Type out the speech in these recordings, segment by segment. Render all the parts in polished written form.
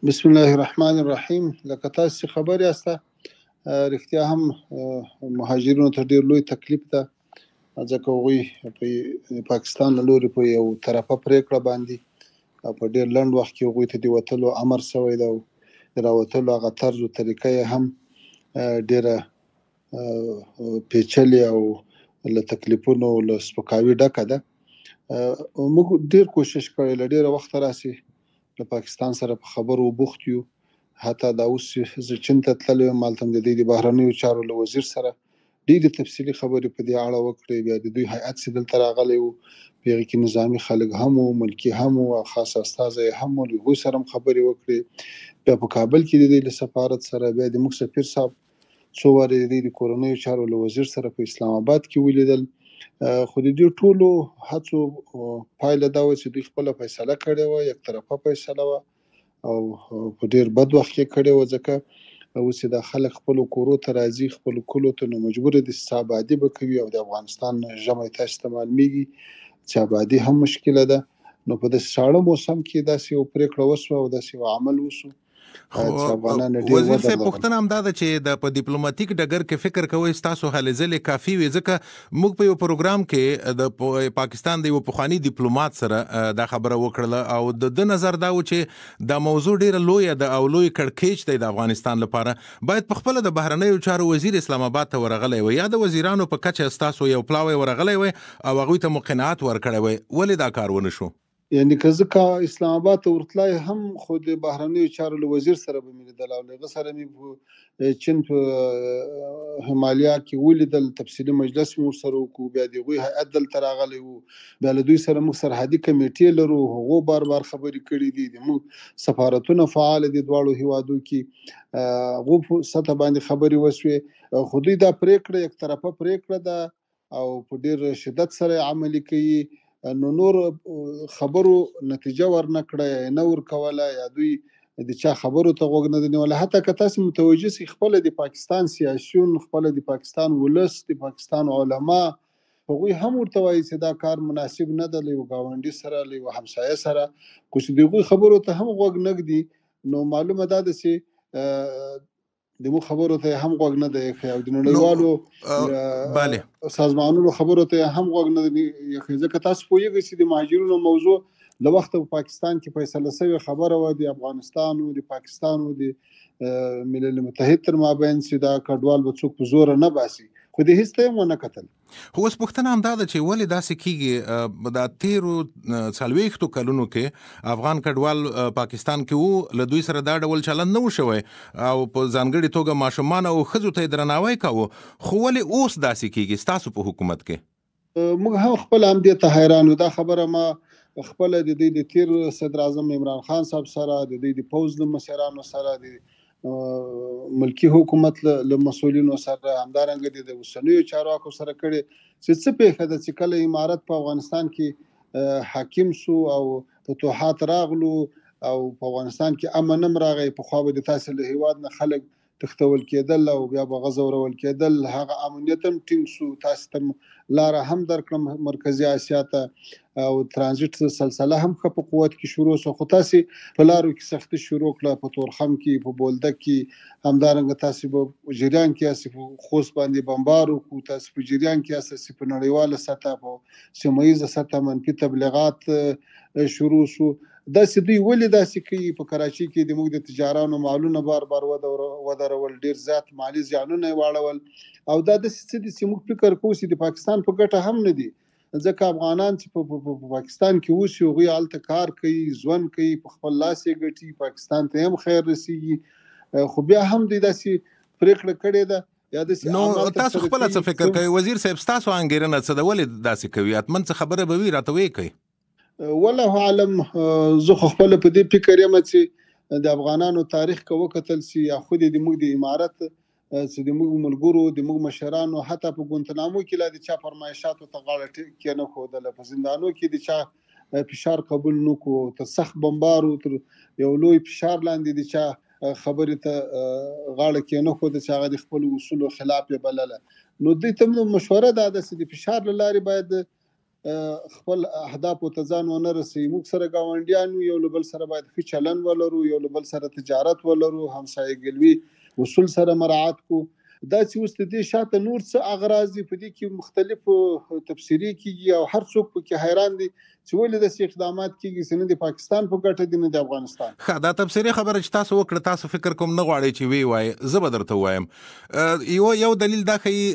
بسم الله الرحمن الرحیم. لکه تاسو چې خبر یاست، رښتیا هم مهاجرینو ته ډېر لوی تکلیف ده، ځکه هغوی په پاکستان له لوري په یو طرفه پرېکړه باندې په ډېر لنډ وخت کې هغوی ته د وتلو امر شوی ده، او د راوتلو هغه طرز و طریقه یې هم ډېره پیچلې او له تکلیفونو له سپکاوي ډکه ده. موږ ډېر کوشش کړی، له ډېره وخته راسې له پاکستان سره په خبرو بوخت یو. حتی دا اوس چې زه چین ته تللی یم، هلته هم د د بهرنیو چارو له وزیر سره ډېرې تفصیلي خبرې په دې اړه وکړې. بیا د دوی هیئت چې دلته راغلی و، په هغې کې نظامي خلک هم وو، ملکي هم وو، او خاص استازی هم وو، له هغوی سره هم خبرې وکړې. بیا په کابل کې د دوی له سفارت سره، بیا د موږ سفیر صاحب څو وارې د دوی د کورنیو چارو له وزیر سره په اسلام آباد کې ولیدل. خو د دې ټولو هڅو پایله دا وه چې دوی خپله فیصله کړې وه، یک طرفه فیصله وه، او په ډېر بد وخت کې کړې وه، ځکه اوس چې دا خلک خپلو کورو ته راځي، خپلو کلو ته، نو مجبوره دي چې ابادي به کوي، او د افغانستان ژمی تاسو ته معلومیږي چې ابادي هم مشکله ده. نو په داسې ساړه موسم کې داسې یو پرېکړه وسوه او داسې یو عمل وسو. وزیر صاحب پوښتنه هم دا ده چې د په ډیپلوماټیک ډګر کې فکر کوئ ستاسو هلې ځلې کافي وي، ځکه موږ په یو پروګرام کې د پاکستان د یو پخواني ډیپلوماټ سره دا خبره وکړله، او د نظر دا و چې دا موضوع ډیره لویه ده او لوی کړکېچ دی د افغانستان لپاره. باید پخپله د بهرنیو چارو وزیر اسلام آباد ته ورغلی وي، یا د وزیرانو په کچه ستاسو یو پلاوی ورغلی وي او هغوی ته مقنعات ورکړی وي. ولې دا کار ونه شو؟ یعنی که زه اسلام آباد ته ورتلای هم، خو د بهرنیو چارو له وزیر سره به مې لیدل، او له هغه سره مې په چین په همالیا کې ولیدل، تفصیلي مجلس مې ورسره وکړو. بیا د هغوی هیئت دلته راغلی و، بیا له دوی سره موږ سرحدي کمیټې لرو، هغو بار بار خبرې کړي دي. موږ سفارتونه فعال دي دواړو هیوادو کې، هغو په سطح باندې خبرې وسوې. خو دوی دا پرېکړه یک طرفه پرېکړه ده او په ډېر شدت سره عملي کوي. نو نور خبرو نتیجه ورنه کړه، یا نه ورکوله، یا دوی د چا خبرو ته غوږ نه دی نیولی. حتی که تاسو متوجه سئ، خپله د پاکستان سیاسیون، خپله د پاکستان ولس، د پاکستان علما، هغوی هم ورته وایي چې دا کار مناسب نه ده له یو ګاونډي سره، له یو همسایه سره. خو چې د هغوی خبرو ته هم غوږ نه ږدي، نو معلومه دا ده چې د مو خبرو ته هم غوږ نه دی ایښی، او د نړیوالو سازمانونو خبرو ته هم غوږ نه دی ایښی. ځکه تاسو پوهېږئ چې د مهاجرینو موضوع له وخته په پاکستان کې فیصله شوې خبره وه، د افغانستان او د پاکستان او د ملل متحد تر مابین چې دا کډوال به څوک په زوره نه باسي، خو د هېڅ ته یې ونه کتل. خو اوس پوښتنه هم دا ده چې ولې داسې کېږي؟ دا تېرو 40 کلونو کې افغان کډوال پاکستان کې وو، له دوی سره دا ډول چلند نه و شوی، او په ځانګړې توګه ماشومان او ښځو ته یې درناوی کوو. خو ولې اوس داسې کېږي ستاسو په حکومت کې؟ موږ هم خپله همدې ته حیران یو. دا خبره ما خپله د دوی د تېر صدر اعظم عمران خان صاحب سره، د دوی د پوځ له مشرانو سره، د ملکی حکومت له مسؤلینو سره، همدارنګه د اوسنیو چارواکو سره کړې، چې څه پېښه ده چې کله امارت په افغانستان کې حاکم سو او فتوحات راغلو او په افغانستان کې امن هم راغی، پخوا به د تاسې له هېواد نه خلک تښتول کېدل او بیا به غځورول کېدل، هغه امنیت هم ټینګ سو. تاسې ته لاره هم درکړم مرکزي اسیا ته، او ترانزیت سلسله هم ښه په قوت کې شروع سو. خو تاسې په لارو کې سختي شروع کړه، په تورخم کې، په بولدک کې، همدارنګه تاسې په جریان کې یاستئ، په خوست باندې بمبار وکړو، تاسې په جریان کې یاستئ، په نړیواله سطح، په سیمه ییزه سطح منفي تبلیغات شروع سو. داسې دوی ولې داسې کوي؟ په کراچۍ کې د موږ د تجارانو مالونه بار بار ودرول، ډېر زیات مالي زیانونه یې واړول، او دا داسې څه دي چې موږ فکر کوو چې د پاکستان په ګټه هم نه دي. ځکه افغانان چې په پاکستان کې اوسي، هغوی هلته کار کوي، ژوند کوي، په خپل لاس یې ګټي، پاکستان ته هم خیر رسیږي. خو بیا هم دوی داسې پرېکړه کړې ده. نو تاسو خپله څه فکر کوئ وزیر صاحب؟ ستاسو انګېرنه څه ده؟ ولې داسې کوي؟ حتمن څه خبره به وي، راته ویې کوئ. والله اعلم. زه خو خپله په دې فکر یم چې د افغانانو تاریخ که وکتل سي، یا خود د موږ د امارت چې د موږ ملګرو، د موږ مشرانو، حتی په ګونتنامو کې لا د چا فرمایشاتو ته غاړه کېنښودله، په زندانو کې د چا فشار قبول نه کړو، تر سخت بمبارو، تر یو لوی فشار لاندې د چا خبرې ته غاړه کېنښوده چې هغه د خپلو اصولو خلاف یې بلله. نو دوی ته مشوره دا ده چې د فشار له لارې باید خپل اهداف ته ځان ونه رسوي. موږ سره ګاونډیان یو له بل سره باید ښه چلند ولرو، یو له بل سره تجارت ولرو، همسایه‌ګلوي اصول سره مراعات کو. دا چې اوس د دې شاته نور څه اغراض دي په دې کې مختلفو تفسیري کېږي او هر څوک پکې حیران دي چې ولې داسې اقدامات کېږي چې نه د پاکستان په ګټه دي نه د افغانستان. ښه، دا تفسیري خبره چې تاسو وکړه، تاسو فکر کوم نه غواړئ چې وی وایي، زه به درته ووایم. یو دلیل دا ښیي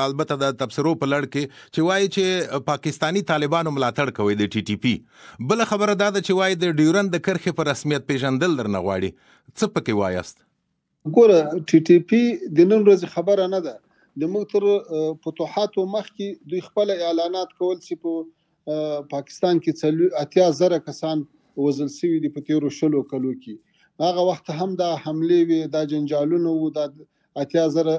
البته د تبصرو په لړ کې چې وایي چې پاکستاني طالبانو ملاتړ کوي د ټي ټي پي. بله خبره دا ده چې وایي د ډیورند د کرښې په رسمیت پیژندل درنه غواړي. څه پکې وایاست؟ ګوره ټي ټي پی د نن ورځې خبره نه ده. د موږ تر فتوحاتو مخکې دوی خپل اعلانات کول چې په پاکستان کې 80,000 کسان وژل شوي دي په تیرو 20 کلو کې. هغه وخت هم دا حملې وي، دا جنجالونه وو، دا 80,000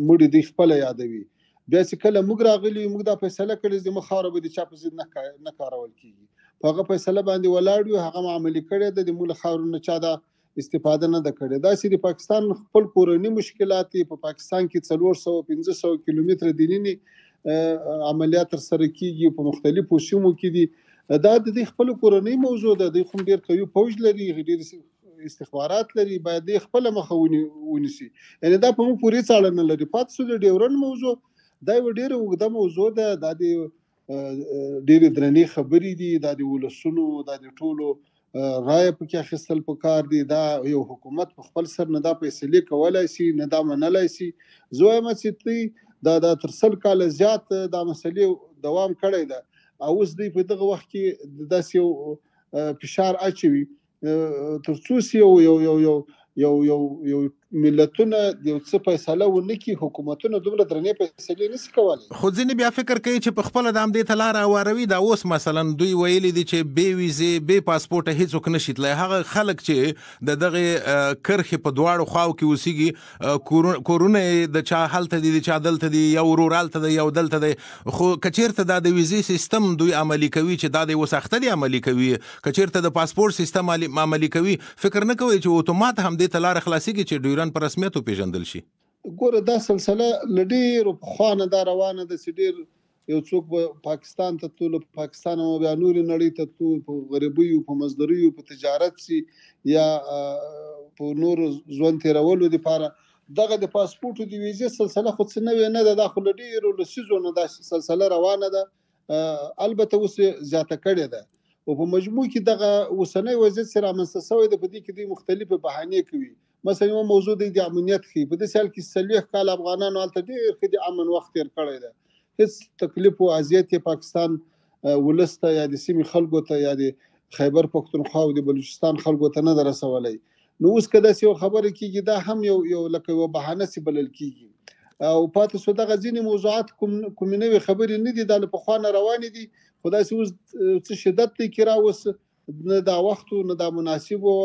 مړي دوی خپل یادوي. بیا چې کله موږ راغلي، موږ دا فیصله کړې چې زموږ خاوره به د چا په ضد نه کارول کېږي. په هغه فیصله باندې ولاړ یو، هغه عملي کړې ده. د موږ له خاورو نه چا دا استفاده نه ده کړې. دا چې د پاکستان خپل کورني مشکلات په پاکستان کې 400-500 کیلومتره د نیمې عملیات ترسره کېږي په مختلفو سیمو کې دي. دا د دې خپل کورنۍ موضوع ده. دوی خو ډېر قوي پوځ لري، ډېر استخبارات لري، باید د خپل مخه ونیسي. یعنې دا په موږ پورې څاړه نه لري. پاتې شو د ډیورند موضوع، دا یو ډېره اوږده موضوع ده. دا د ډېرې درنې خبرې دي. دا د ولسونو، دا د ټولو رایه پکې اخیستل پکار دي. دا یو حکومت په خپل سر نه دا فیصلې کولای شي، نه دا منلای شي. زه وایم چې دا تر 100 کاله زیات دا مسلې دوام کړی ده او اوس دوی په دغه وخت کې داسې یو فشار اچوي تر څو یو ملتونه یو څه فیصله ونه کړي. حکومتونه دومره درنې فیصلې نشي کولی. خو ځینې بیا فکر کوي چې په خپله د همدې ته لاره هواروي. دا اوس مثلا دوی ویلي دي چې بې ویزې بې پاسپورټه هېڅوک نشي تللی. هغه خلک چې د دغې کرښې په دواړو خواو کې اوسېږي، کورونه یې د چا هلته دي، د چا دلته دي، یو ورور هلته دی، یو دلته دی. خو که چېرته دا د ویزې سیستم دوی عملي کوي، چې دا د اوس اختر عملي کوي، که چېرته د پاسپورټ سیستم عملي کوي، فکر نه کوي چې اتومات همدې ته لاره خلاصېږي چې ډیورند په رسمیت وپېژندل شي؟ ګوره دا سلسله له ډېرو پخوا نه دا روانه ده چې ډېر یو څوک به پاکستان ته تلو، پاکستان هم بیا نورې نړۍ ته تلو، په غریبیو، په مزدوریو، په تجارت سي یا په نورو ژوند تېرولو دپاره. دغه د پاسپورټو د ویزې سلسله خو څه نوې نه ده. دا خو له ډېرو لسیزو نه دا سلسله روانه ده. البته اوس یې زیاته کړې ده او په مجموع کې دغه اوسنی وضعیت چې رامنځته شوی ده، په دې کې دوی مختلفې بهانې کوي. مثلا یو موضوع د امنیت ښیي. په داسې حال کې 40 کاله افغانانو هلته ډېر ښه د امن وخت تېر کړی ده. هېڅ تکلیف او اذیت یې پاکستان ولس ته یا د سیمې خلکو ته یا د خیبر پښتونخوا او د بلوچستان خلکو ته نه ده رسولی. نو اوس که داسې یو خبره کېږي، دا هم یو لکه یوه بهانه سي بلل کېږي. او پاتې شو دغه ځینې موضوعات کومې نوې خبرې نه دي، دا له پخوا نه روانې دي. خو داسې اوس څه شدت دی کې راوست، نه دا وخت و نه دا مناسب و.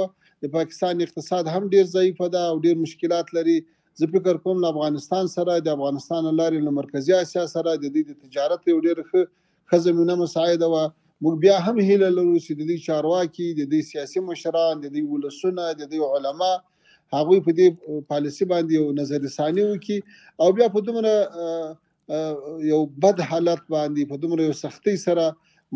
د پاکستان اقتصاد هم ډیر ضعیفه ده او ډیر مشکلات لري. زه فکر کوم له افغانستان سره، د افغانستان له لارې له مرکزي اسیا سره د دوی د تجارت یو ډیر ښه زمینه مساعده وه. موږ بیا هم هیله لرو چې د دوی چارواکي، د دوی سیاسي مشران، د دوی ولسونه، د دوی علما، هغوی په دې پالیسي باندې یو نظرثاني وکړي او بیا په دومره یو بد حالت باندې، په دومره یو سختۍ سره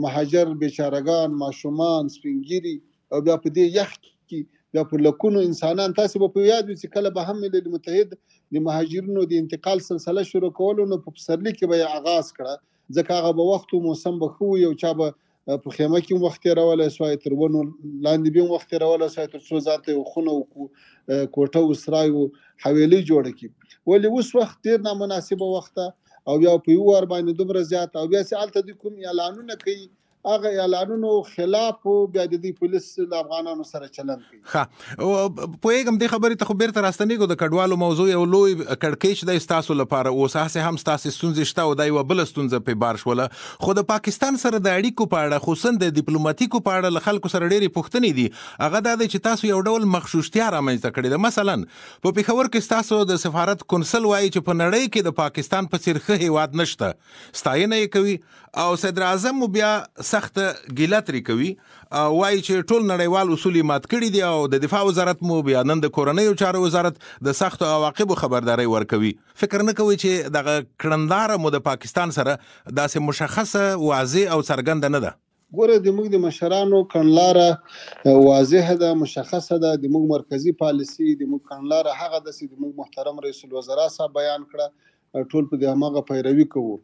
مهاجر بیچارهګان، ماشومان، سپینګیري او بیا په دې یخ کې بیا په لکونو انسانان، تاسو به په یاد وي چې کله به هم ملل متحد د مهاجرینو د انتقال سلسله شروع کولو نو په پسرلي کې به یې آغاز کړه، ځکه هغه به وخت و موسم به ښه وي او چا به په خیمه کې هم وخت تېرولی سوای، تر ونو لاندې به هم وخت تېرولی سوای، تر څو ځان ته یو خونه کوټه وسرای و حویلۍ جوړه کړي. ولې اوس وخت ډېر نامناسبه وخت ده او بیا په یو وار باندې دومره زیات او بیا چې هلته دوی کوم اعلانونه کوي، هغه اعلانونو خلاف بیا د دې پولیس له افغانانو سره چلند کوي. ښه، پوهېږم دې خبرې ته خو بېرته راستنېږو. د کډوالو موضوع یو لوی کړکېچ دی ستاسو لپاره. اوس هسې هم ستاسې ستونزې شته او دا یوه بله ستونزه پرې بار شوله. خو د پاکستان سره د اړیکو په اړه، خصوصا د ډیپلوماتیکو په اړه له خلکو سره ډېرې پوښتنې دي. هغه دا دی چې تاسو یو ډول مغشوشتیا رامنځته کړې ده. مثلا په پېښور کې ستاسو د سفارت کنسل وایي چې په نړۍ کې د پاکستان په څېر ښه هېواد نشته، ستاینه یې کوي او صدر اعظم مو بیا سخت ګیله ترې کوي وایي چې ټول نړیوال اصول مات کړي دي او د دفاع وزارت مو بیا نن د کورنیو چارو وزارت د سختو عواقبو خبرداری ورکوي. فکر نه کوي چې دغه کړنداره مو د پاکستان سره داسې مشخصه واضح او څرګنده نه ده؟ ګوره د موږ د مشرانو کړنلاره واضحه ده، مشخصه ده. د موږ مرکزی پالیسي د موږ کړنلاره هغه ده چې د موږ محترم رئیس الوزرا صاحب بیان کړه، ټول په دې همغه پیروي کوو.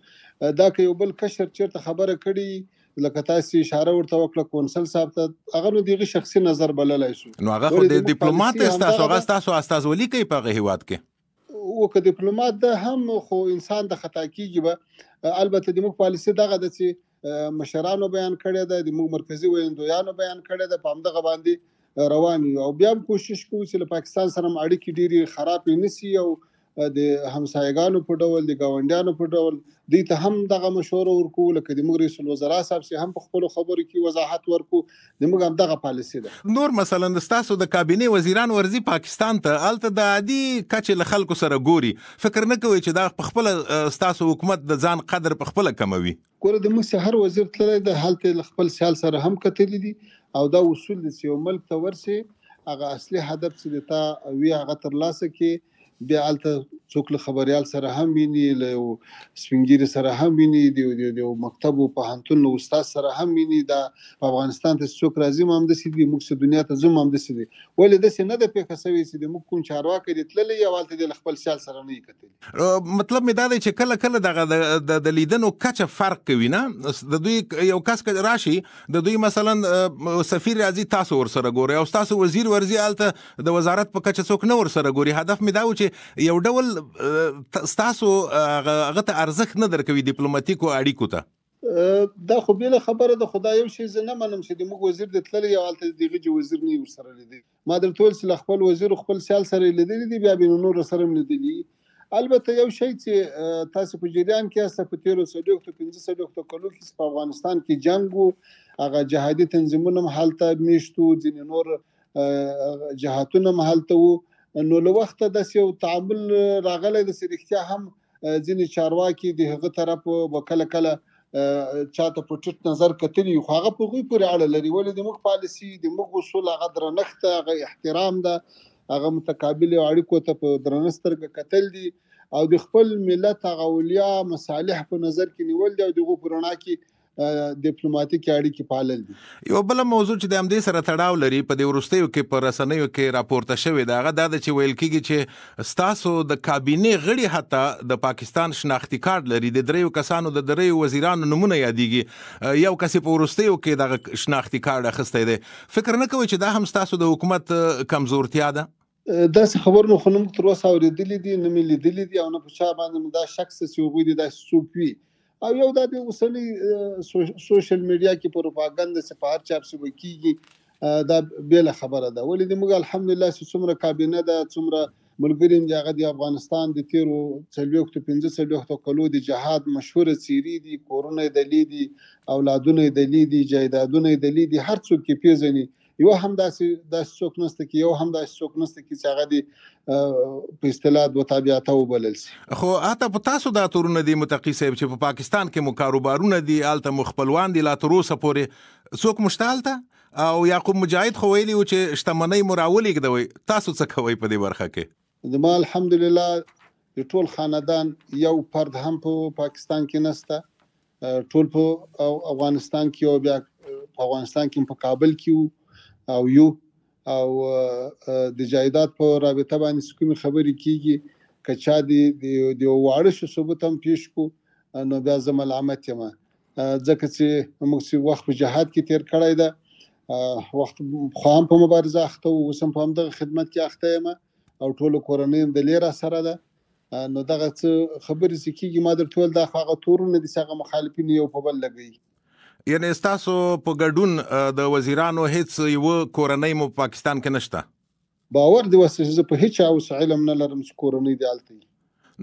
دا که یو بل کشر چیرته خبره کړي لکه تاسو اشاره ورته وکړه کونسل صاحب ته، هغه نو دغه شخصي نظر بللای شو. نو هغه خو د ډیپلوماټ تاسو استازولي کوي په هیواد کې، او که ډیپلوماټ ده هم خو انسان د خطا کیږي به. البته د موږ پالیسي دغه ده چې مشرانو بیان کړی ده، د موږ مرکزی ویندویانو بیان کړی ده، په همدغه باندې روان یو او بیا هم کوشش کوو چې له پاکستان سره اړیکې ډېرې خرابې نشي او د همسایګانو په ډول د ګاونډیانو په ډول دوی ته هم دغه مشوره ورکو، لکه د موږ رئیس الوزرا صاحب چې هم په خپلو خبرو کې وضاحت ورکو. د موږ هم دغه پالیسي ده. نور مثلا ستاسو د کابینې وزیران ورځي پاکستان ته، هلته د عادي کچې له خلکو سره ګوري، فکر نه کوي چې دا په خپله ستاسو حکومت د ځان قدر په خپله کموي؟ ګوره د موږ هر وزیر تللی ده، هلته له خپل سیال سره هم کتلي دي او دا اصول دي چې یو ملک ته ورسي هغه اصلي هدف چې د تا وي هغه ترلاسه کړي. بیا هلته څوک له خبریال سره هم ویني، له سپینګیري سره هم ویني، د مکتب او پوهنتون له استاد سره هم ویني. دا په افغانستان ته څوک راځي هم همداسې دي، موږ چې دنیا ته ځو هم همداسې دي. ولې داسې نه ده پیښه سوې چې د موږ کوم چارواکی دی تللی او هلته د خپل سیال سره نه یې کتلي؟ مطلب مې دا دی چې کله کله دغه د لیدنو کچه فرق کوي نه. د دوی یو کس راشي، د دوی مثلا سفیر راځي، تاسو ورسره ګورئ، او تاسو وزیر ورځي هلته د وزارت په کچه څوک نه ورسره ګوري. هدف مې دا و چې یو ډول ستاسو هغه ته ارزښت نه درکوي ډیپلوماټیکو اړیکو ته. دا خو بیله خبره ده. خو دا یو شی زه نه منم چې د موږ وزیر د تللی او هلته دغه وزیر نه ورسره لیدلی. ما درته ویل چې له خپل وزیر خپل سیال سره لیدلی دي، بیا به نور سره هم لیدلي. البته یو شی چې تاسو په جریان کې یاست، په تیرو 15 کلو کې په افغانستان کې جنګ و، هغه جهادي تنظیمونه هم هلته میشتو، ځینې نور جهاتونه هم هلته وو. نو له وخته داسې یو تعامل راغلی د رښتیا هم ځینې چارواکي د هغه طرف به کله کله چاته په ټیټ نظر کتلي، خو هغه په هغوی پورې اړه لري. ولې د موږ پالیسي، د موږ اصول هغه درنښت ده، هغه احترام ده، هغه متقابلو اړیکو ته په درنه سترګه کتل دي او د خپل ملت هغه اولیا مصالح په نظر کې نیول دي او دغه په رڼا کې ډیپلوماټیکي اړیکې پالل دي. یو بل موضوع چې د همدې سره تړاو لري په دې وروستیو کې په رسنیو کې راپورته شوې ده، هغه دا ده چې ویل کېږي چې ستاسو د کابینې غړي حتی د پاکستان شناختي کارت لري، د دریو کسانو د دریو وزیرانو نومونه یادېږي، یو کس په وروستیو کې دغه شناختي کارت اخیستی دی. فکر نه کوئ چې دا هم ستاسو د حکومت کمزورتیا ده؟ داسې خبرونه خو نه موږ تر اوسه اورېدلي دي، نه مې لیدلي دي او نه په چا باندې مې دا شک چې هغوی دې داسې څوک وي. او یو دا د اوسنی سوشل میډیا کې پروپاګاندا چې په هر چا پسې کېږي، دا بیله خبره ده. ولې د موږ الحمدلله چې څومره کابینه ده، څومره ملګري دي، هغه د افغانستان د تیرو 45 کلو د جهاد مشهوره څیرې دي، کورونه یې دلي دي، اولادونه یې دلي دي، جایدادونه یې دلي دي، هر څوک یې پیژني. یو هم داسې څوک نشته کې، یو هم داسې څوک نشته کې چې هغه د په اصطلاح دوه تابعیته وبلل شي. خو حتی په تاسو دا تورونه دي متقي صاحب چې په پاکستان کې مو کاروبارونه دي، هلته مو خپلوان دي، لا تر اوسه پورې څوک مو شته هلته؟ او یعقوب مجاهد خو ویلي و چې شتمنۍ مو راولېږدوئ، تاسو څه کوئ په دې برخه کې؟ زما الحمدلله د ټول خاندان یو فرد هم په پاکستان کې نشته، ټول په افغانستان کې او بیا په افغانستان کې په کابل کې او یو او د جایداد په رابطه باندې کومې خبرې کیږي، که چا د واړه شو ثبوت هم پیش کو، نو بیا زه ملامت یم، ځکه چې موږ وخت په جهاد کې تیر کړی ده، وخت خو هم په مبارزه اخته و، اوس هم په همدغه خدمت کې اخته یم او ټولو کورنۍ هم د لیره سره ده. نو دغه څه خبرې چې کیږي ما درته ویل دا هغه تورونه دي چې هغه مخالفین یو په بل لګوي. یعنی ستاسو په ګډون د وزیرانو هیڅ یو کورنۍ مو پاکستان کې نشته؟ باور دی وسه زه په هیڅ اوس علم نه لرم چې کورنۍ دی هلته.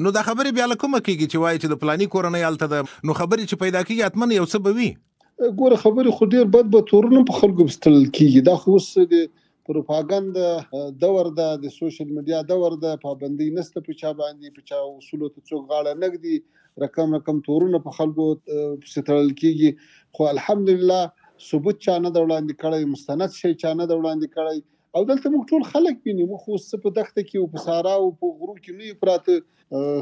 نو دا خبرې بیا له کومه کېږي چې وایي چې د فلاني کورنۍ هلته ده؟ نو خبرې چې پیدا کېږي حتما یو څه به وي. ګوره خبرې خو ډېر بد تورونه په خلکو پسې تړل کېږي. دا خو اوس د پروپاګاندا دور ده، د سوشل میډیا دور ده، پابندۍ نشته په چا باندې، په چا اصولو ته څوک غاړه نه ږدي رقم تورونه په خلکو ستړل کیږي، خو الحمدلله ثبوت چا نه وړاندې کړی، مستند شي چا نه وړاندې کړی. او دلته موږ ټول خلک ویني، موږ خو څه په دښته کې او په صحرا او په غرو کې نه یو پراته،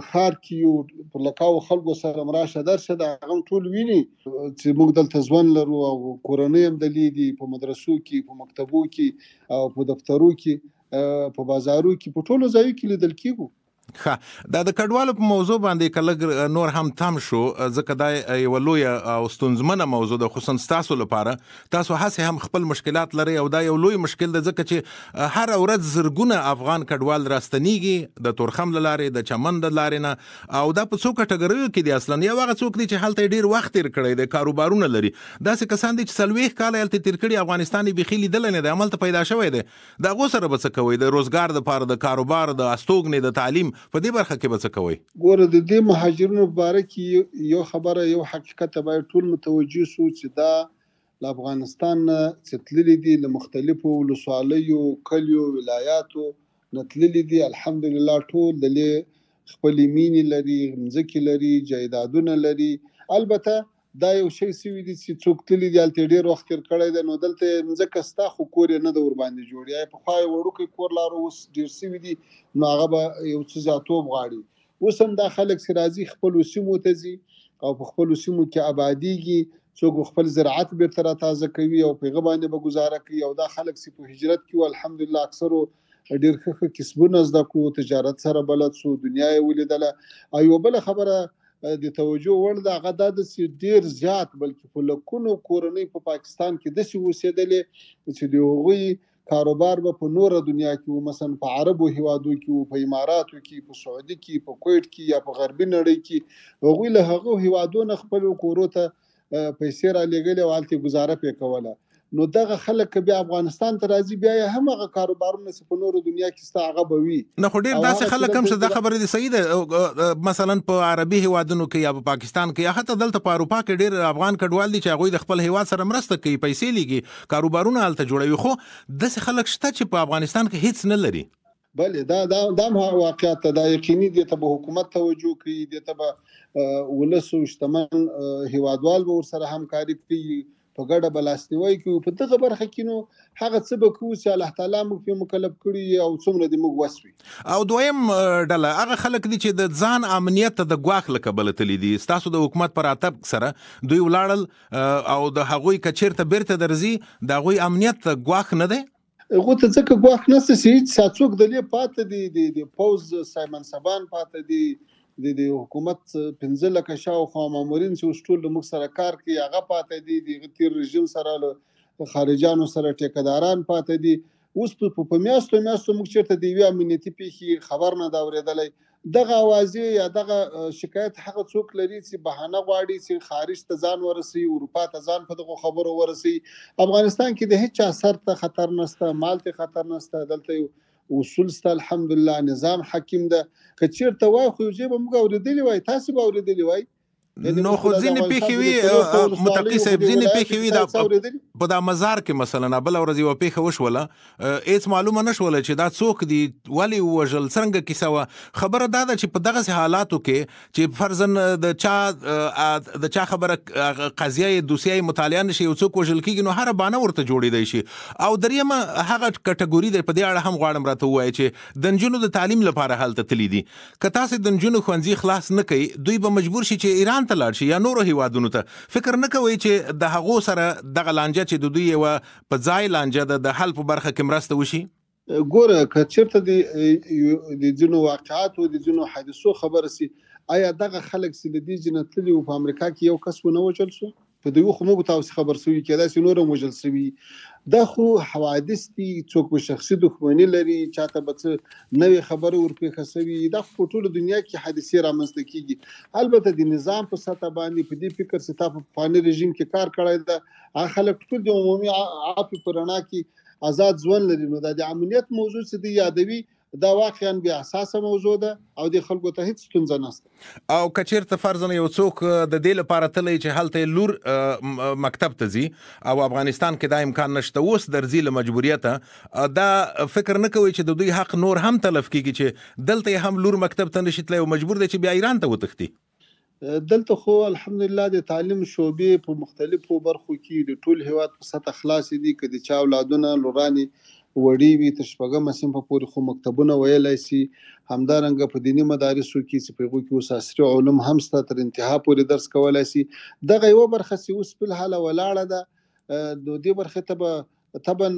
ښار کې یو په لکاو خلکو سره مراشه درشه د هغه ټول ویني چې موږ دلته ژوند لرو او کورنۍ هم دلې دي، په مدرسو کې، په مکتبو کې او په دفترو کې، په بازارو کې، په ټولو ځایو کې لیدل کېږو. دا د کډوالو په موضوع باندې کله نور هم تم شو، ځکه دا یو لوی او ستونزمنه موضوع ده، خصوصا تاسو لپاره. تاسو هڅه هم خپل مشکلات لري او دا یو لوی مشکل ده، ځکه چې هر ورځ زرګونه افغان کډوال راستنیږي د تورخم لارې، د چمن د لارې نه، او دا په څو کټګوریو کې دي. اصلا یو هغه څوک دي چې هلته ډیر وخت تیر کړی دی، کاروبارونه لري، داسې کسان دي چې 40 کاله هلته تیر کړي، افغانستان یې بیخي لیدلی نه دی، عملته پیدا شوی دی. د هغو سره به څه کوئ؟ د روزګار دپاره، د کاروبار، د استوګنې، د تعلیم په دې برخه کې به څه کوئ؟ ګوره د دې مهاجرینو په باره کې یو خبره، یو حقیقت باید ټول متوجه سو چې دا له افغانستان نه چې تللي دي، له مختلفو ولسوالیو، کلیو، ولایاتو نه تللي دي. الحمدلله ټول دلې خپلې مینې لري، مځکې لري، جایدادونه لري. البته دا یو شی سوي دي چې څوک تللي دي هلته ډېر وخت تېر کړی دی، نو دلته مځکه ستا خو کور یې نه ده ورباندې جوړ، یا پخوا یې وړوکی کور لاره، اوس ډېر سوي دي، نو هغه به یو څه زیاتوب غواړي. اوس هم دا خلک چې راځي خپلو سیمو ته ځي او په خپلو سیمو کې آبادیږي، څوک خپل زراعت بیرته راتازه کوي او په هغه باندې به ګزاره کوي. او دا خلک چې په هجرت کې الحمدلله اکثرو ډېر ښه کسبونه زده کړو، تجارت سره بلد سو، دنیا یې ولیدله. او یوه بله خبره د توجه وړ ده، هغه دا ده چې ډېر زیات بلکې په لکونو کورنۍ په پاکستان کې داسې اوسېدلې چې د هغوی کاروبار به په نوره دنیا کې وو، مثلا په عربو هیوادو کې وو، په اماراتو کې، په سعودي کې، په کویټ کې، یا په غربي نړۍ کې. هغوی له هغو هیوادو نه خپلو کورو ته پیسې را لېږلې او هلته یې ګزاره پرې کوله. نو دغه خلک که بیا افغانستان ته راځي، بیا یې هم هغه کاروبارونه چې په نورو دنیا کې ستا هغه به وي. نه خو ډېر داسې خلک هم چې دا خبره دې صحیح ده، مثلا په عربي هیوادونو کې یا په پاکستان کې، یا حتی دلته په اروپا کې ډېر افغان کډوال دي چې هغوی د خپل هیواد سره مرسته کوي، پیسې لګي، کاروبارونه هلته جوړوي. خو داسې خلک شته چې په افغانستان کې هیڅ نه لري. بلې دا واقعیت ته دا یقیني دي، ته به حکومت توجه کوي، دې ته به ولس او شتمن هیوادوال به ورسره همکاري کوي، په ګډه به لاسنیوی کوي. په دغه برخه کې نو هغه څه به کوو چې الله تعالی موږ پرې مکلف کړي او څومره دې موږ وس وي. او دویم ډله هغه خلک دي چې د ځان امنیت ته د ګواښ له کبله تللي دي، ستاسو د حکومت په راتګ سره دوی ولاړل او د هغوی که چېرته بیرته درځي، د هغوی امنیت ته ګواښ نه دی؟ هغو ته ځکه ګواښ نشته چې هېڅ څوک دلې پاته دي، د پوځ منصبان پاته دي، د حکومت 15 لکه شاوخوا مامورین چې اوس ټول موږ سره کار کوي هغه پاته دي، د تیر رژیم سره له خارجانو سره ټیکهداران پاته دي. اوس په میاشتو موږ چېرته د یوې امنیتي پیښې خبر نه ده اورېدلی. دغه اوازې یا دغه شکایت هغه څوک لري چې بهانه غواړي چې خارج ته ځان ورسوي، اروپا ته ځان په دغو خبرو ورسوي. افغانستان کې د هېچا سر ته خطر نشته، مال ته خطر نشته، دلته یو اصول سته، الحمدلله نظام حکیم ده. که چېرته وای خو یو ځای به موږ اورېدلي وای، تاسې به اورېدلي وای. نو خو ځینې پیښې وي متقي صاحب، ځینې پیښې وي په دا مزار کې مثلا بله ورځ یوه پیښه وشوله، هېڅ معلومه نه شوله چې دا څوک دي، ولې ووژل، څرنګه کیسه وه. خبره دا ده چې په دغسې حالاتو کې چې فرضاً د چا خبره قضیه یې دوسیه یې مطالعه نه شي، یو څوک وژل کېږي، نو هره بانه ورته جوړېدی شي. او دریمه هغه کټګوري دی، په دې اړه هم غواړم راته ووایي چې د نجونو د تعلیم لپاره هلته تللي دي. که تاسې د نجونو ښوونځي خلاص نه کوي، دوی به مجبور شي چې ایران ته لاړ شي یا نورو هیوادونو ته. فکر نه کوئ چې د هغو سره دغه لانجه چې د دوی یوه په ځای لانجه ده، د حل په برخه کې مرسته وشي؟ ګوره که چېرته د ځینو واقعاتو، د ځینو حادثو خبره سي، آیا دغه خلک چې د دې ځای نه تللي وو په امریکا کې یو کس ونه وژل سو؟ په دوی خو موږ تاسو خبر سوي، کېدای شي نور هم وژل سوي. دا خو حوادث دي، څوک به شخصي دښمني لري، چاته به څه نوې خبره ورپېښه سوي، دا خو په ټوله دنیا کې حادثې رامنځته کېږي. البته د نظام په سطح باندې په دې فکر چې تا په پخواني رژیم کې کار کړی ده، هغه خلک ټول د عمومي عافیې په رڼا کې آزاد ژوند لري. نو دا د امنیت موضوع چې دی یادوي، دا واقعا بیا اساسه موضوع ده او د خلکو ته هیڅ ستونزه نشته. او که چېرته فرضاً یو څوک د دې لپاره تللی چې هلته لور مکتب ته ځي او افغانستان کې دا امکان نشته، اوس درځي له مجبوریته، دا فکر نه کوي چې د دوی حق نور هم تلف کېږي چې دلته یې هم لور مکتب ته نشي تللی او مجبور دی چې بیا ایران ته وتښتي؟ دلته خو الحمدلله د تعلیم شعبې په مختلفو برخو کې د ټول هیواد په سطح خلاصې دي، که د چا اولادونه لورانې وړي وي تر شپږمه صنفه پورې خو مکتبونه ویلی سي. همدارنګه په دیني مدارسو کې چې په هغو کې اوس عصري علوم هم شته، تر انتها پورې درس کولی سي. دغه یوه برخه چې اوس فلحاله ولاړه ده، نو دې برخې ته به طبعا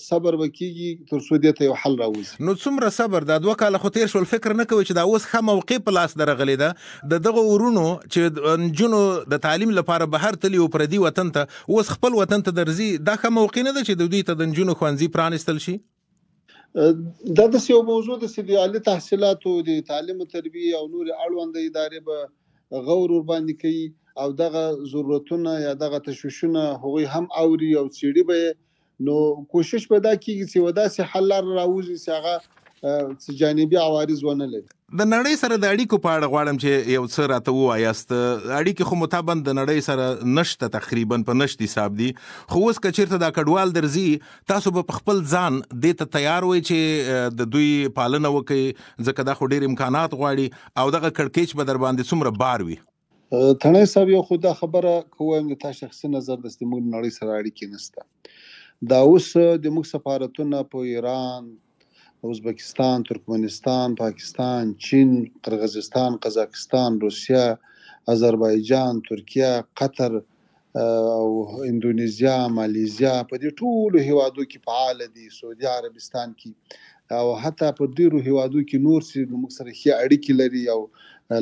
صبر وکیږي تر څو دې ته یو حل راوځي. نو څومره صبر دا 2 کاله خو تیر شول، فکر نه کوي چې دا اوس ښه موقع په لاس درغلی ده د دغه ورونو چې نجونو د تعلیم لپاره بهر تلي او پردي وطن ته اوس خپل وطن ته درځي، دا ښه موقع نه ده چې د دوی ته د نجونو ښوونځي پرانیستل شي؟ دا داسې یو موضوع ده چې د عالي تحصیلاتو د تعلیم و تربیې او نورې اړونده ادارې به غور ورباندې کوي او دغه ضرورتونه یا دغه تشویشونه هغوی هم اوري او څېړي به یې. نو کوشش به دا کېږي چې یوه داسې حل لاره راوځي چې هغه جانبي عوارض ونه لري. د نړۍ سره د اړیکو په اړه غواړم چې یو څه راته ووایاست. اړیکې خو مطابق د نړۍ سره نشته، تقریبا په نشت حساب دي، خو اوس که چېرته دا کډوال درځي تاسو به په خپل ځان دې ته تیار وئ چې د دوی پالنه وکړئ، ځکه دا خو ډېر امکانات غواړي او دغه کړکېچ به در باندې څومره بار وي؟ تڼۍ صاحب یو خو دا خبره که ووایم د تا شخصي نظر ده چې موږ نړۍ سره اړیکې نشته. دا اوس د موږ سفارتونه په ایران، ازبکستان، ترکمنستان، پاکستان، چین، قرغیزستان، قزاقستان، روسیه، آذربایجان، ترکیه، قطر او اندونیزیا، مالیزیا، په دې ټولو هیوادو کې فعال دي، سعودي عربستان کې او حتی په ډیرو هیوادو کې نور چې موږ سره ښې اړیکې لري، او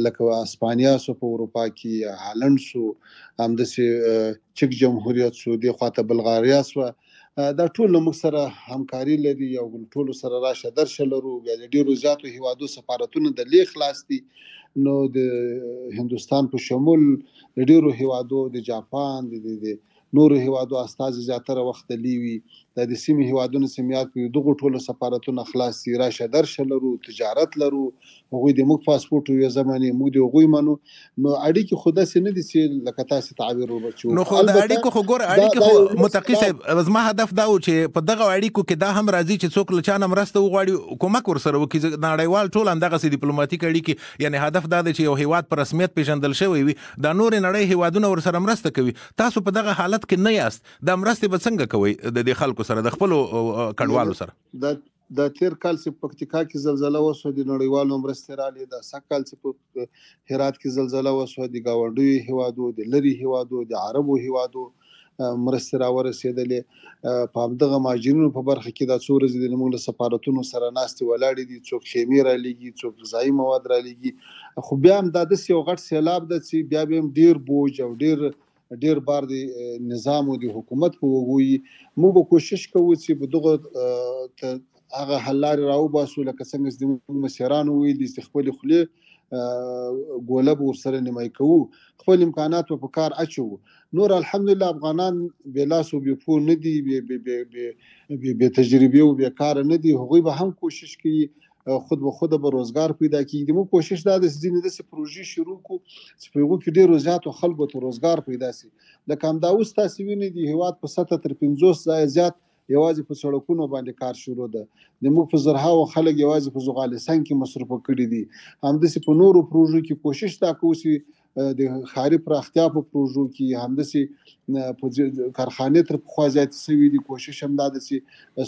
لکه اسپانیا سو په اروپا کې، هالند سو، همداسې چک جمهوریت سو، دې خواته بلغاریا سو، دا ټول موږ سره همکاري لري او ټول سره راشه درشه لرو. بیا د ډیرو زیاتو هیوادو سفارتونه د لیک خلاص دي. نو د هندوستان په شمول د ډیرو هیوادو، د جاپان، د نورو هیوادو استازي زیاتره وخت لیوي، د سیمې هیوادونو سیمیات په دغه ټولو سفارتونه خلاص دي، راشه درشه لرو، تجارت لرو، هغوی د موږ پاسپورټ یو زمانه موږ د هغوی منو. نو اړیکې خو داسې نه دي چې لکه تاسې تعبیر وبچو. نو خو د اړیکو خو ګوره اړیکې خو متقي صاحب زما هدف دا و چې په دغه اړیکو کې دا هم راځي چې څوک له چا نه مرسته وغواړي، کومک ورسره وکړي. نړیوال ټول همدغسې ډیپلوماتیک اړیکې، یعنی هدف دا دی چې یو هیواد په رسمیت پیژندل شوی وي، دا نورې نړۍ هیوادونه ورسره مرسته کوي. تاسو په دغه حالت کې نه یاست، دا مرستې به څنګه کوئ د دې خلکو سره، د خپلو کډوالو سره؟ دا تیر کال چې په پکتیکا کې زلزله وشوه، د نړیوالو مرستې رالې. دا سږ کال چې په هرات کې زلزله وشوه، د ګاونډیو هیوادو، د لرې هیوادو، د عربو هیوادو مرستې راورسېدلې. په همدغه مهاجرینو په برخه کې دا څو ورځې د موږ له سفارتونو سره ناستې ولاړې دي، څوک خیمې رالیږي، څوک غذایي مواد رالیږي. خو بیا هم دا داسې یو غټ سیلاب ده چې بیا به هم ډیر بوج او ډیر بار د نظام او د حکومت په وګوي. موږ به کوشش کوو چې په دغه هغه حل لارې راوباسو، لکه څنګه چې موږ مشرانو ویلي چې خپلې خولې ګوله به ورسره نیمایي کوو، خپل امکانات به په کار اچوو. نور الحمدلله افغانان بې لاس او بې پو نه دي، بې تجربې او بې کاره نه دي. هغوی به هم کوشش کوي خود به خود به روزګار پیدا کیږي. موږ کوشش دا ده چې ځینې داسې پروژې شروع کړو چې په هغو کې ډېرو زیاتو خلکو ته روزګار پیدا شي. لکه همدا اوس تاسې وینئ د هېواد په سطحه تر 50 ځایه زیات یوازې په سړکونو باندې کار شروع ده. د موږ په زرهاوو خلک یوازې په زغالستان کې مصرفه کړي دي. همداسې په نورو پروژو کې کوشش دا کوو چې د ښاري پراختیا په پروژو کې، همداسې په کارخانې تر پخوا زیاتې شوي دي. کوشش هم دا ده چې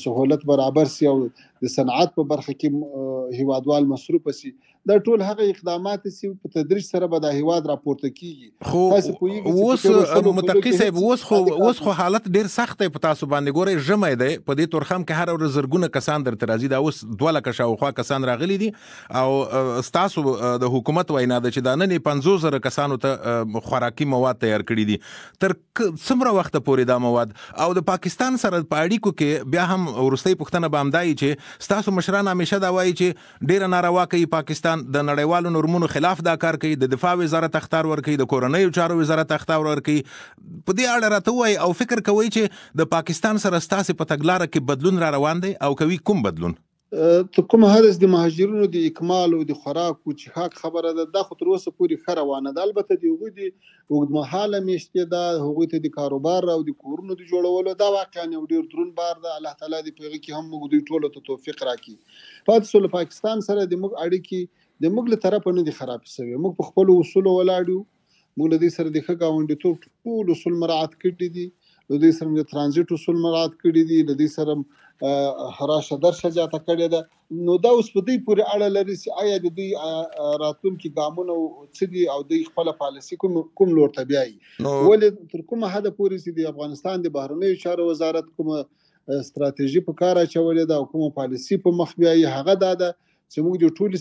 سهولت برابر سي او د صنعت په برخه کې هیوادوال مصروفه سي. دا ټول هغه اقدامات چې په تدریج سره به د هیواد راپورته کیږي. خو اوس متقي صاحب اوس خو حالت ډیر سخت دی په تاسو باندې. ګورئ ژمی دی، په دې تورخم کې هر ورځ زرګونه کسان درته راځي. دا اوس 2 لکه شاوخوا کسان راغلي دي او ستاسو د حکومت وینا ده چې دا نن 50,000 کسانو ته خوراکي مواد تیار کړي دي. تر څومره وخت پورې دا مواد؟ او د پاکستان سره په اړیکو کې بیا هم وروستۍ پوښتنه به همدا وي چې ستاسو مشران همیشه دا وایي چې ډیره ناروا کوي پاکستان، د نړیوالو نورمونو خلاف دا کار کوي، د دفاع وزارت اخطار ورکوي، د کورنیو چارو وزارت اختار ورکوي. په دې اړه راته ووایي او فکر کوئ چې د پاکستان سره ستاسې په تګلاره کې بدلون را روان دی او کوي کوم بدلون؟ ته کوم حدث د مهاجرینو د اکمال او د خوراک او چښاک خبره ده، دا خو تر اوسه پورې ښه روانه ده. البته د هغوی د اوږدمهاله میشتې ده، هغوی ته د کاروبار او د کورونو د جوړولو دا واقعا یو ډېر دروند بار ده. الله تعالی دې په هغه کې هم موږ دوی ټولو ته توفیق راکړي. پاتې شو له پاکستان سره د موږ اړیکې د موږ له طرفه نه دي خراب شوي. موږ په خپلو اصولو ولاړ یو. موږ له دې سره د ښه ګاونډیتوب ټول اصول مراعات کړي دي، له دې سره د ترانزیت اصول مراعات کړي دي، له دې سره راشه درشه زیاته کړې ده. نو دا اوس په دوی پورې اړه لري چې آیا د دوی راتلونکي ګامونه څه دي او دوی خپله پالیسي کوم لور ته بیایي. ولې تر کومه حده پورې چې د افغانستان د بهرنیو چارو وزارت کومه ستراتیژي په کار اچولې ده او کومه پالیسي په مخ بیایي، هغه دا ده چې موږ د ټولې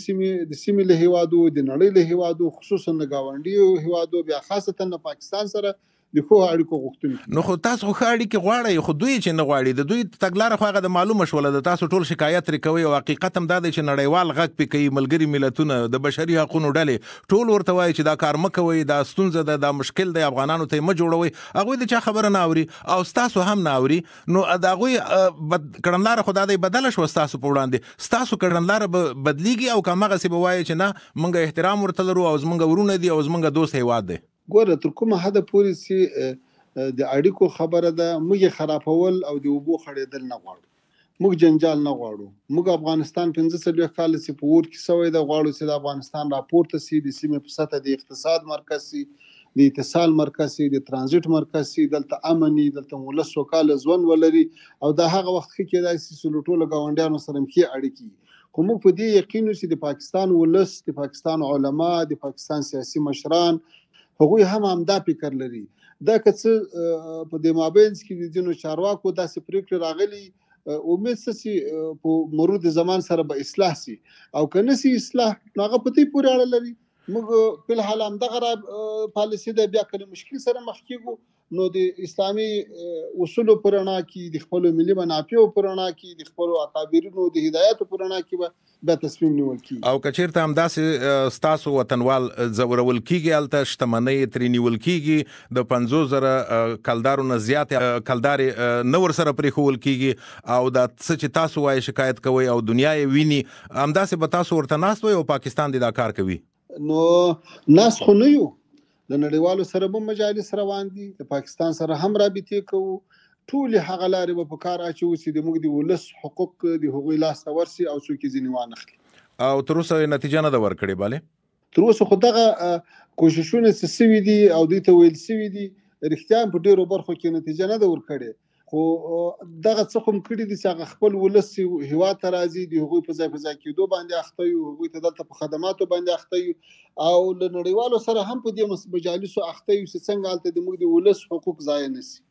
سیمې له هیوادو، د نړۍ له هیوادو، خصوصا د ګاونډیو هیوادو، بیا خاصتا د پاکستان سره د ښو اړیکو غوښتونکي. نو خو تاسو خو ښه اړیکې غواړئ، خو دوی چې نه غواړي، د دوی تګلاره خو هغه د معلومه شوله ده، تاسو ټول شکایت ترې کوئ او حقیقت هم دا دی چې نړیوال غږ پې کوي، ملګري ملتونه، د بشري حقونو ډلې ټول ورته وایي چې دا کار مه کوئ، دا ستونزه ده، دا مشکل دی، افغانانو ته یې مه جوړوئ. هغوی د چا خبره نه اوري او ستاسو هم نه اوري. نو د هغوی کړنلاره خو دا دی بدله شوه ستاسو په وړاندې، ستاسو کړنلاره به بدلیږي او که همغسې به وایي چې نه موږ احترام ورته لرو او زموږ ورونه دي او زموږ دوست هیواد دی. ګوره تر کومه حده پورې چې د اړیکو خبره ده، موږ یې خرابول او د اوبو خړېدل نه غواړو. موږ جنجال نه غواړو. موږ افغانستان 45 کال چې په اور کې سوی ده غواړو چې د افغانستان راپورته سي، د سیمې په سطح د اقتصاد مرکز سي، د اتصال مرکز سي، د ترانزیت مرکز سي، دلته امني، دلته ولس سوکاله ژوند ولري او دا هغه وخت کې کېدای شي چې له ټولو ګاونډیانو سره ښې اړیکې. خو موږ په دې یقین یو چې د پاکستان ولس، د پاکستان علما، د پاکستان سیاسي مشران هغوی هم همدا فکر لري. دا که څه په دې مابینځ کې د ځینو چارواکو داسې پرېکړې راغلي، امید څه چې په مرور د زمان سره به اصلاح سي او که نه سي اصلاح نو هغه په دې پورې اړه لري. موږ په الحال همدغه پالیسي ده، بیا که له مشکل سره مخ کېږو نو د اسلامي اصولو په رڼا کې، د خپلو ملي منافعو په رڼا کې، د خپلو اکابرینو د هدایاتو په رڼا کې به بیا تصمیم نیول کېږي. او که چېرته همداسې ستاسو وطنوال ځورول کېږي، هلته شتمنۍ ترې نیول کېږي، د 50,000 کلدارو نه زیاتې کلدارې نه ورسره پرېښول کېږي او دا څه چې تاسو وایي شکایت کوئ او دنیا یې ویني، همداسې به تاسو ورته ناست وئ او پاکستان دې دا کار کوي؟ نو ناست خو نه یو، د نړیوالو سره به مجالس روان دي، د پاکستان سره هم رابطې کوو، ټولې هغه لارې به په کار اچوو چې د موږ د ولس حقوق د هغوی لاسته ورسي او څوک یې ځینې وانخلي. او تر اوسه نتیجه نه ده ورکړې بلې؟ تر اوسه خو دغه کوششونه چې سوي دي او دوی ته ویل سوي دي، رښتیا په ډېرو برخو کې نتیجه نه ده ورکړې. خو دغه څه خو کړي دي چې هغه خپل ولس هیواد ته راځي، د هغوی په ځای کېدو باندې اخته یو، هغوی ته دلته په خدماتو باندې اخته یو او له نړیوالو سره هم په دې مجالسو اخته یو چې څنګه هلته د موږ د ولس حقوق ضایع نه سي.